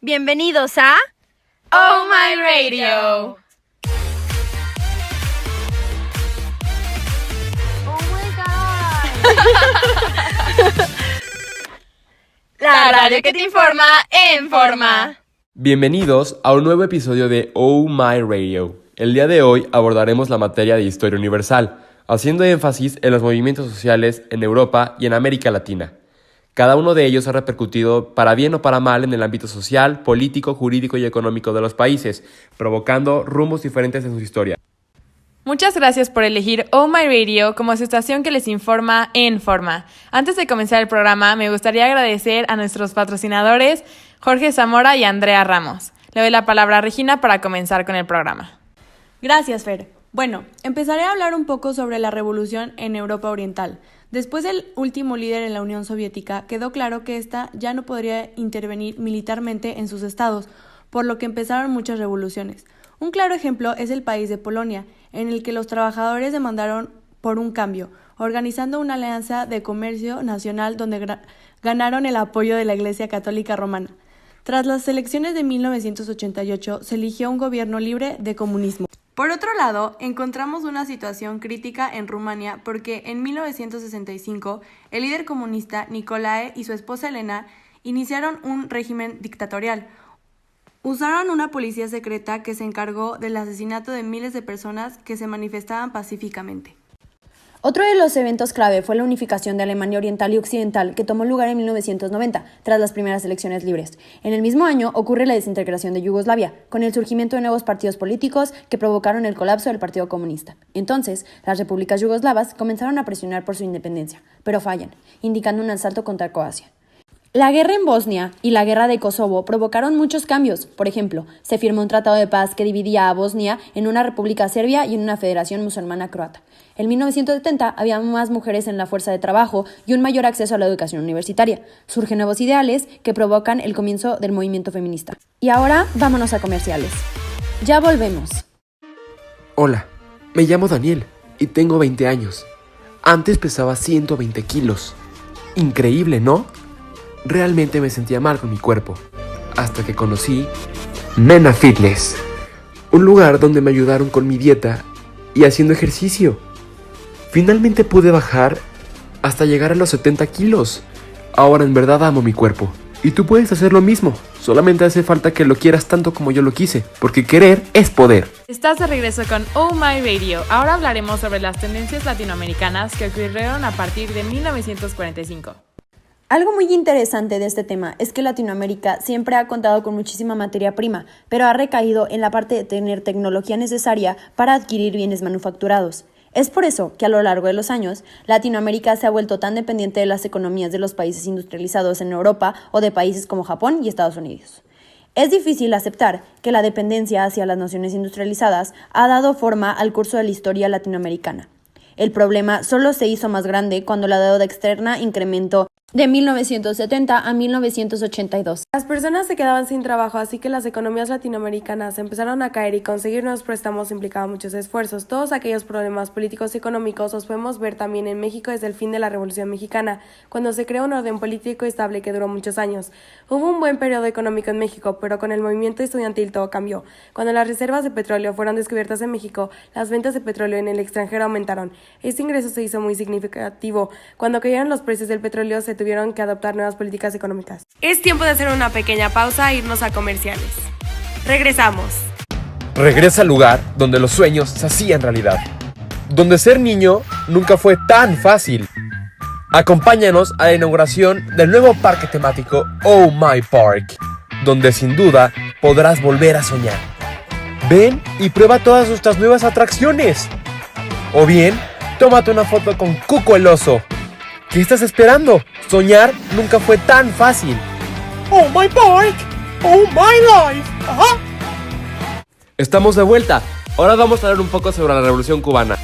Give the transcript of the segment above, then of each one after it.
Bienvenidos a Oh My Radio. Oh my God. La radio que te informa en forma. Bienvenidos a un nuevo episodio de Oh My Radio. El día de hoy abordaremos la materia de Historia Universal, haciendo énfasis en los movimientos sociales en Europa y en América Latina. Cada uno de ellos ha repercutido para bien o para mal en el ámbito social, político, jurídico y económico de los países, provocando rumbos diferentes en su historia. Muchas gracias por elegir Oh My Radio como su estación que les informa en forma. Antes de comenzar el programa, me gustaría agradecer a nuestros patrocinadores Jorge Zamora y Andrea Ramos. Le doy la palabra a Regina para comenzar con el programa. Gracias, Fer. Bueno, empezaré a hablar un poco sobre la revolución en Europa Oriental. Después del último líder en la Unión Soviética, quedó claro que ésta ya no podría intervenir militarmente en sus estados, por lo que empezaron muchas revoluciones. Un claro ejemplo es el país de Polonia, en el que los trabajadores demandaron por un cambio, organizando una alianza de comercio nacional donde ganaron el apoyo de la Iglesia Católica Romana. Tras las elecciones de 1988, se eligió un gobierno libre de comunismo. Por otro lado, encontramos una situación crítica en Rumania porque en 1965 el líder comunista Nicolae y su esposa Elena iniciaron un régimen dictatorial. Usaron una policía secreta que se encargó del asesinato de miles de personas que se manifestaban pacíficamente. Otro de los eventos clave fue la unificación de Alemania Oriental y Occidental, que tomó lugar en 1990, tras las primeras elecciones libres. En el mismo año ocurre la desintegración de Yugoslavia, con el surgimiento de nuevos partidos políticos que provocaron el colapso del Partido Comunista. Entonces, las repúblicas yugoslavas comenzaron a presionar por su independencia, pero fallan, indicando un asalto contra Croacia. La guerra en Bosnia y la guerra de Kosovo provocaron muchos cambios. Por ejemplo, se firmó un tratado de paz que dividía a Bosnia en una república serbia y en una federación musulmana croata. En 1970 había más mujeres en la fuerza de trabajo y un mayor acceso a la educación universitaria. Surgen nuevos ideales que provocan el comienzo del movimiento feminista. Y ahora vámonos a comerciales. Ya volvemos. Hola, me llamo Daniel y tengo 20 años. Antes pesaba 120 kilos. Increíble, ¿no? Realmente me sentía mal con mi cuerpo, hasta que conocí Mena Fitness, un lugar donde me ayudaron con mi dieta y haciendo ejercicio. Finalmente pude bajar hasta llegar a los 70 kilos. Ahora en verdad amo mi cuerpo. Y tú puedes hacer lo mismo, solamente hace falta que lo quieras tanto como yo lo quise, porque querer es poder. Estás de regreso con Oh My Radio. Ahora hablaremos sobre las tendencias latinoamericanas que ocurrieron a partir de 1945. Algo muy interesante de este tema es que Latinoamérica siempre ha contado con muchísima materia prima, pero ha recaído en la parte de tener tecnología necesaria para adquirir bienes manufacturados. Es por eso que a lo largo de los años, Latinoamérica se ha vuelto tan dependiente de las economías de los países industrializados en Europa o de países como Japón y Estados Unidos. Es difícil aceptar que la dependencia hacia las naciones industrializadas ha dado forma al curso de la historia latinoamericana. El problema solo se hizo más grande cuando la deuda externa incrementó de 1970 a 1982. Las personas se quedaban sin trabajo, así que las economías latinoamericanas empezaron a caer y conseguir nuevos préstamos implicaba muchos esfuerzos. Todos aquellos problemas políticos y económicos los podemos ver también en México desde el fin de la Revolución Mexicana, cuando se creó un orden político estable que duró muchos años. Hubo un buen periodo económico en México, pero con el movimiento estudiantil todo cambió. Cuando las reservas de petróleo fueron descubiertas en México, las ventas de petróleo en el extranjero aumentaron. Este ingreso se hizo muy significativo. Cuando cayeron los precios del petróleo, se tuvieron que adoptar nuevas políticas económicas. Es tiempo de hacer una pequeña pausa e irnos a comerciales. Regresamos. Regresa al lugar donde los sueños se hacían realidad, donde ser niño nunca fue tan fácil. Acompáñanos a la inauguración del nuevo parque temático Oh My Park, donde sin duda podrás volver a soñar. Ven y prueba todas nuestras nuevas atracciones. O bien, tómate una foto con Cuco el oso. ¿Qué estás esperando? Soñar nunca fue tan fácil. Oh My Park, oh My Life. Ajá. Estamos de vuelta. Ahora vamos a hablar un poco sobre la Revolución Cubana.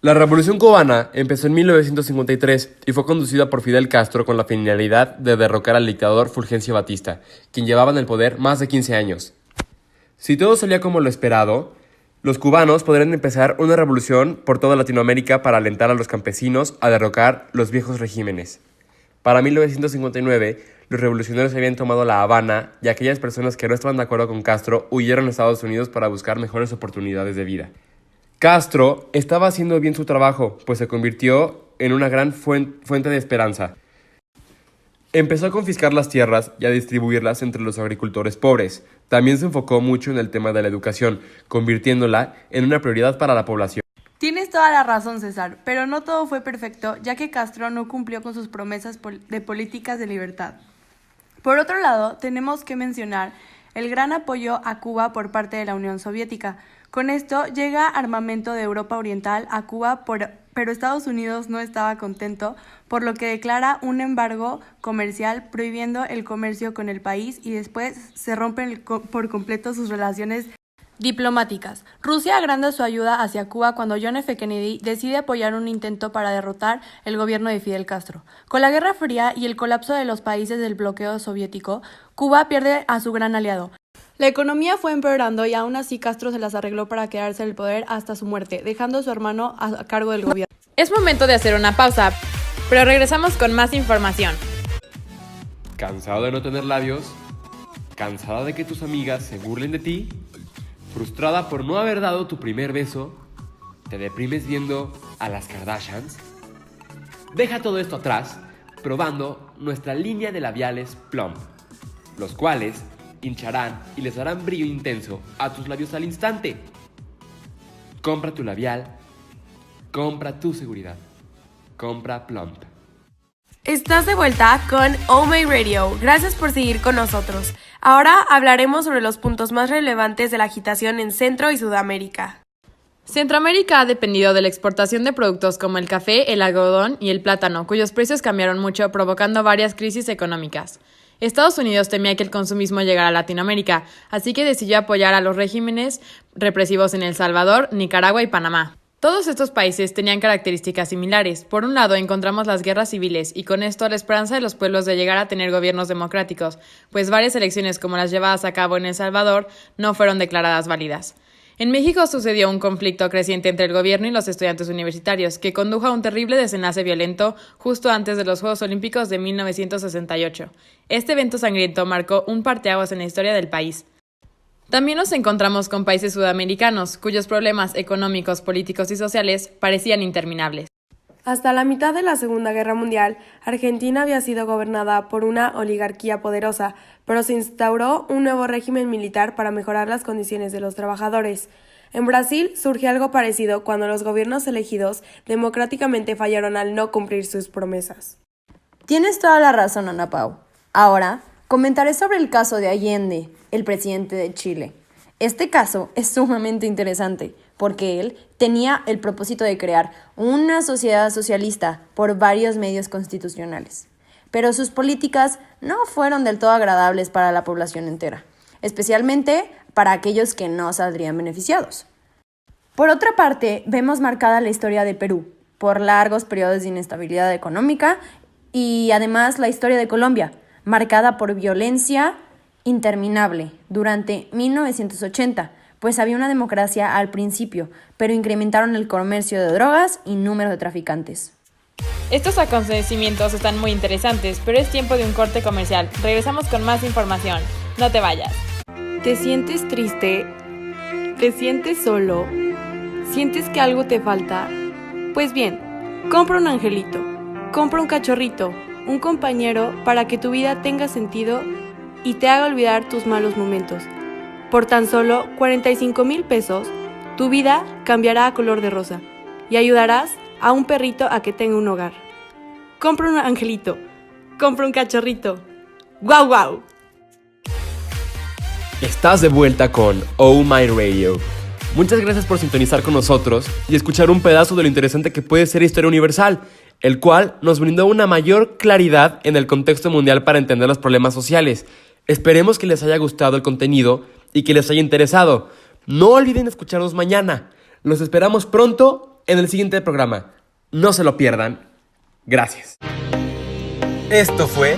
La Revolución Cubana empezó en 1953 y fue conducida por Fidel Castro con la finalidad de derrocar al dictador Fulgencio Batista, quien llevaba en el poder más de 15 años. Si todo salía como lo esperado, los cubanos podrían empezar una revolución por toda Latinoamérica para alentar a los campesinos a derrocar los viejos regímenes. Para 1959, los revolucionarios habían tomado La Habana y aquellas personas que no estaban de acuerdo con Castro huyeron a Estados Unidos para buscar mejores oportunidades de vida. Castro estaba haciendo bien su trabajo, pues se convirtió en una gran fuente de esperanza. Empezó a confiscar las tierras y a distribuirlas entre los agricultores pobres. También se enfocó mucho en el tema de la educación, convirtiéndola en una prioridad para la población. Tienes toda la razón, César, pero no todo fue perfecto, ya que Castro no cumplió con sus promesas de políticas de libertad. Por otro lado, tenemos que mencionar el gran apoyo a Cuba por parte de la Unión Soviética. Con esto llega armamento de Europa Oriental a Cuba, pero Estados Unidos no estaba contento, por lo que declara un embargo comercial prohibiendo el comercio con el país y después se rompen por completo sus relaciones diplomáticas. Rusia agranda su ayuda hacia Cuba cuando John F. Kennedy decide apoyar un intento para derrotar el gobierno de Fidel Castro. Con la Guerra Fría y el colapso de los países del bloqueo soviético, Cuba pierde a su gran aliado. La economía fue empeorando y aún así Castro se las arregló para quedarse en el poder hasta su muerte, dejando a su hermano a cargo del gobierno. Es momento de hacer una pausa, pero regresamos con más información. ¿Cansado de no tener labios? ¿Cansada de que tus amigas se burlen de ti? ¿Frustrada por no haber dado tu primer beso? ¿Te deprimes viendo a las Kardashians? Deja todo esto atrás probando nuestra línea de labiales Plump, los cuales hincharán y les darán brillo intenso a tus labios al instante. Compra tu labial, compra tu seguridad, compra Plump. Estás de vuelta con Oh My Radio. Gracias por seguir con nosotros. Ahora hablaremos sobre los puntos más relevantes de la agitación en Centro y Sudamérica. Centroamérica ha dependido de la exportación de productos como el café, el algodón y el plátano, cuyos precios cambiaron mucho, provocando varias crisis económicas. Estados Unidos temía que el consumismo llegara a Latinoamérica, así que decidió apoyar a los regímenes represivos en El Salvador, Nicaragua y Panamá. Todos estos países tenían características similares. Por un lado, encontramos las guerras civiles y con esto la esperanza de los pueblos de llegar a tener gobiernos democráticos, pues varias elecciones como las llevadas a cabo en El Salvador no fueron declaradas válidas. En México sucedió un conflicto creciente entre el gobierno y los estudiantes universitarios, que condujo a un terrible desenlace violento justo antes de los Juegos Olímpicos de 1968. Este evento sangriento marcó un parteaguas en la historia del país. También nos encontramos con países sudamericanos, cuyos problemas económicos, políticos y sociales parecían interminables. Hasta la mitad de la Segunda Guerra Mundial, Argentina había sido gobernada por una oligarquía poderosa, pero se instauró un nuevo régimen militar para mejorar las condiciones de los trabajadores. En Brasil surge algo parecido cuando los gobiernos elegidos democráticamente fallaron al no cumplir sus promesas. Tienes toda la razón, Ana Pau. Ahora, comentaré sobre el caso de Allende, el presidente de Chile. Este caso es sumamente interesante porque él tenía el propósito de crear una sociedad socialista por varios medios constitucionales. Pero sus políticas no fueron del todo agradables para la población entera, especialmente para aquellos que no saldrían beneficiados. Por otra parte, vemos marcada la historia de Perú por largos periodos de inestabilidad económica y además la historia de Colombia, marcada por violencia interminable durante 1980, pues había una democracia al principio, pero incrementaron el comercio de drogas y número de traficantes. Estos acontecimientos están muy interesantes, pero es tiempo de un corte comercial. Regresamos con más información. No te vayas. ¿Te sientes triste? ¿Te sientes solo? ¿Sientes que algo te falta? Pues bien, compra un angelito, compra un cachorrito, un compañero para que tu vida tenga sentido y te haga olvidar tus malos momentos. Por tan solo 45,000 pesos, tu vida cambiará a color de rosa y ayudarás a un perrito a que tenga un hogar. Compra un angelito, compra un cachorrito. ¡Guau, guau! Estás de vuelta con Oh My Radio. Muchas gracias por sintonizar con nosotros y escuchar un pedazo de lo interesante que puede ser Historia Universal, el cual nos brindó una mayor claridad en el contexto mundial para entender los problemas sociales. Esperemos que les haya gustado el contenido y que les haya interesado. No olviden escucharnos mañana. Los esperamos pronto en el siguiente programa. No se lo pierdan. Gracias. Esto fue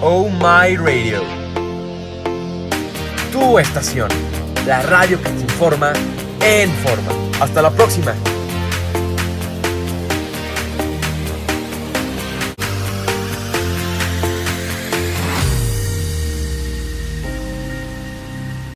Oh My Radio. Tu estación, la radio que te informa en forma. Hasta la próxima.